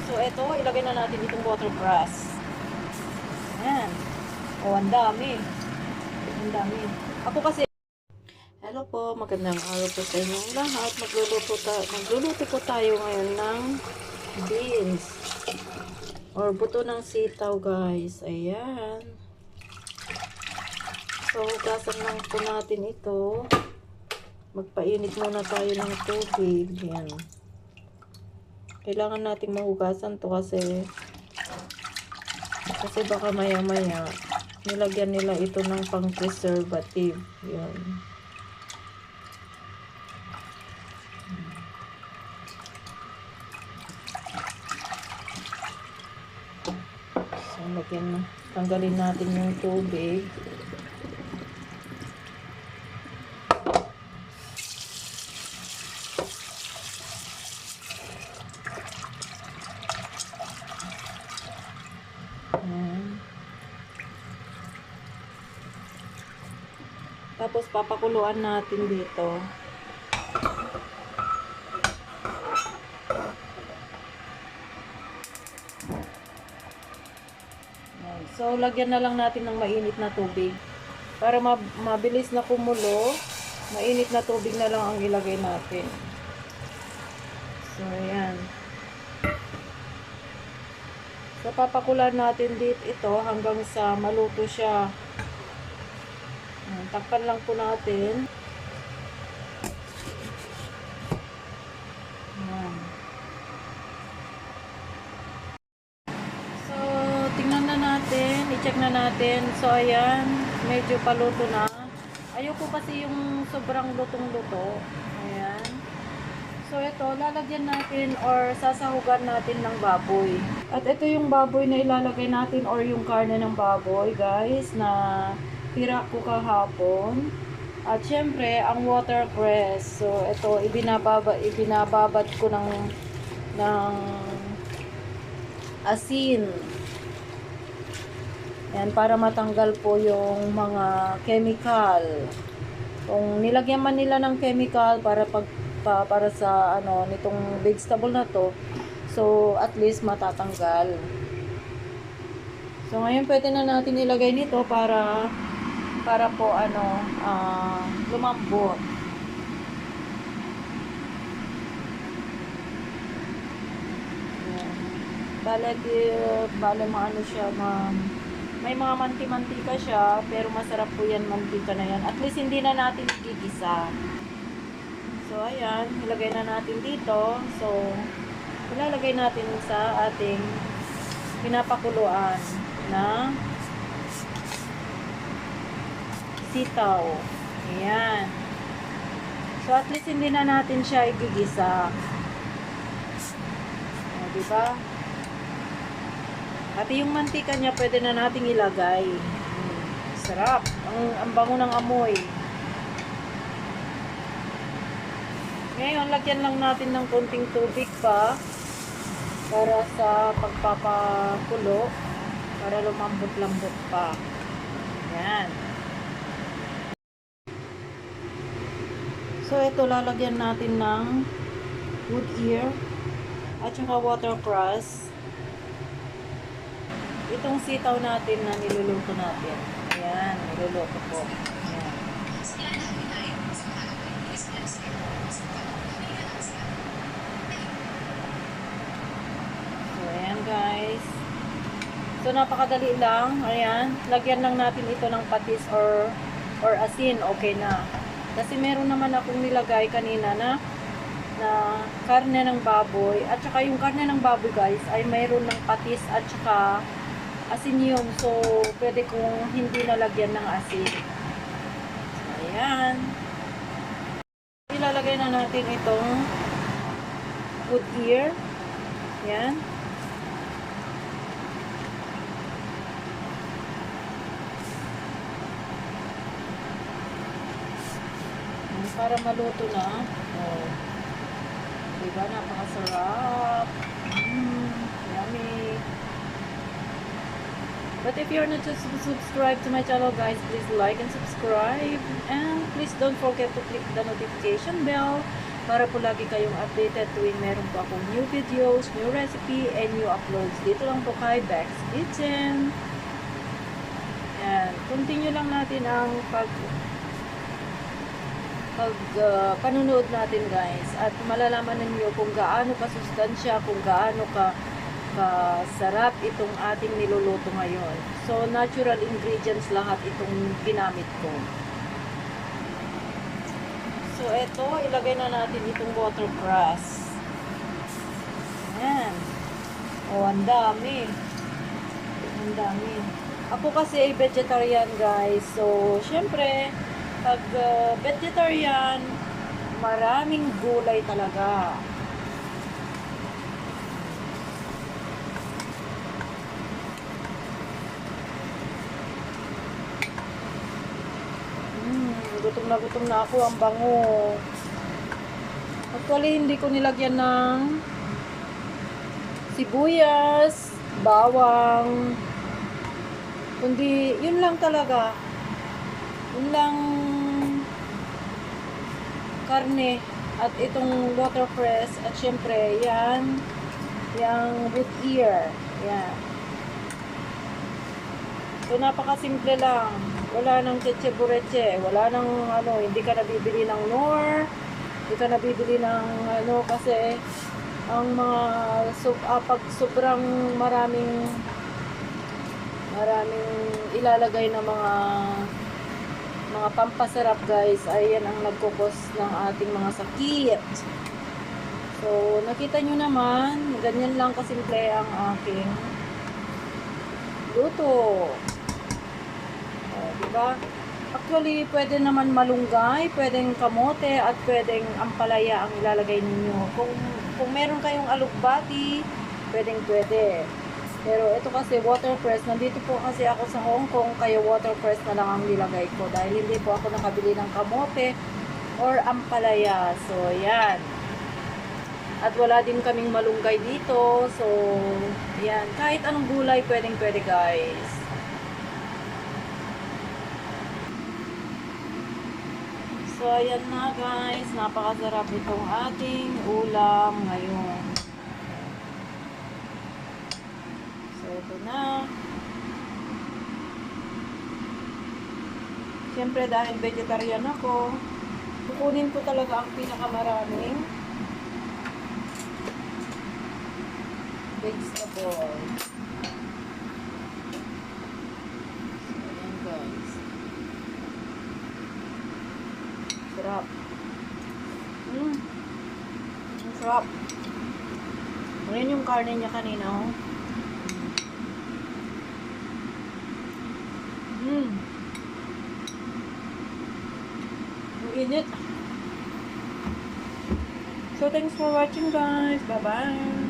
So, ito, ilagay na natin itong watercress. Ayan. O, ang dami. Ang dami. Ako kasi, hello po, magandang araw po sa inyong lahat. Magluluto po tayo ngayon ng beans. Or buto ng sitaw, guys. Ayan. So, hugasan lang po natin ito. Magpainit muna tayo ng tubig. Ayan. Kailangan nating mahugasan to kasi baka maya-maya nilagyan nila ito ng pang-preservative. Yan. So, tanggalin natin yung tubig. Tapos papakuluan natin dito. So lagyan na lang natin ng mainit na tubig. Para mabilis na kumulo, mainit na tubig na lang ang ilagay natin. So ayan. So papakulan natin dito ito hanggang sa maluto siya. Takpan lang po natin. Ayan. So, tingnan na natin. I-check na natin. So, ayan. Medyo paluto na. Ayoko kasi yung sobrang lutong-luto. Ayan. So, ito. Lalagyan natin or sasahugan natin ng baboy. At ito yung baboy na ilalagay natin or yung karne ng baboy, guys, na tira ko kahapon. At syempre, ang watercress. So, ito, ibinababad ko ng asin. Yan, para matanggal po yung mga chemical. Kung nilagyan man nila ng chemical para sa nitong vegetable na to, so at least matatanggal. So, ngayon pwede na natin ilagay nito para po lumambot. Bale maano siya, may mga manti-mantika siya, pero masarap po yan, mantika na yan. At least hindi na natin igigisa. So ayan, ilagay na natin dito. So ilalagay natin sa ating pinapakuluan na sitaw. Ayan. So, at least hindi na natin siya igigisa. O, diba? At yung mantika niya, pwede na nating ilagay. Sarap. Ang bango ng amoy. Ngayon, lagyan lang natin ng konting tubig pa para sa pagpapakulo, para lumambot-lambot pa. Ayan. So, ito lalagyan natin ng wood ear at saka watercress. Itong sitaw natin na niluluto natin. Ayan, niluluto po. Ayan. So, ayan guys. So, napakadali lang. Ayan, lagyan lang natin ito ng patis or asin. Okay na. Kasi meron naman akong nilagay kanina na karne ng baboy. At saka yung karne ng baboy, guys, ay mayroon ng patis at saka asin yun. So, pwede kong hindi nalagyan ng asin. So, ayan. Ilalagay na natin itong wood ear. Ayan. Para maluto na. Oh. Diba? Napakasarap. Yummy. But if you're not just subscribed to my channel, guys, please like and subscribe. And please don't forget to click the notification bell para po lagi kayong updated tuwing meron po akong new videos, new recipe, and new uploads. Dito lang po kay Bex Kitchen. Yan. Continue lang natin ang panunood natin guys. At malalaman ninyo kung gaano kasustansya, kung gaano kasarap itong ating niluluto ngayon. So, natural ingredients lahat itong ginamit ko. So, ito, ilagay na natin itong watercress. Ayan. O, ang dami. Ang dami. Ako kasi ay vegetarian, guys. So, syempre, pag vegetarian, maraming gulay talaga. Gutom na ako, ang bango. Actually, hindi ko nilagyan ng sibuyas, bawang, kundi yun lang talaga. Yun lang karne at itong watercress at syempre yan yung root ear. Yan. So, napakasimple lang. Wala nang cheche-bureche. Wala nang hindi ka nabibili ng Knorr. Hindi ka nabibili ng kasi ang mga pag sobrang maraming ilalagay na mga pampasarap guys, ay yan ang nagkukos ng ating mga sakit. So, nakita nyo naman, ganyan lang kasimple ang aking luto. Diba? Actually, pwede naman malunggay, pwedeng kamote, at pwedeng ampalaya ang ilalagay ninyo. Kung meron kayong alugbati, pwede. Pero ito kasi watercress, nandito po kasi ako sa Hong Kong, kaya watercress na lang ang nilagay ko. Dahil hindi po ako nakabili ng kamote or ampalaya. So, yan. At wala din kaming malunggay dito. So, yan. Kahit anong gulay, pwede guys. So, ayan na guys. Napakasarap itong ating ulam ngayon. So, ito na. Siyempre, dahil vegetarian ako, kukunin ko talaga ang pinakamaraming vegetable. Sarap. Ang sarap. Ngayon yung karne niya kanina, oh. Ang init. So, thanks for watching, guys. Bye-bye.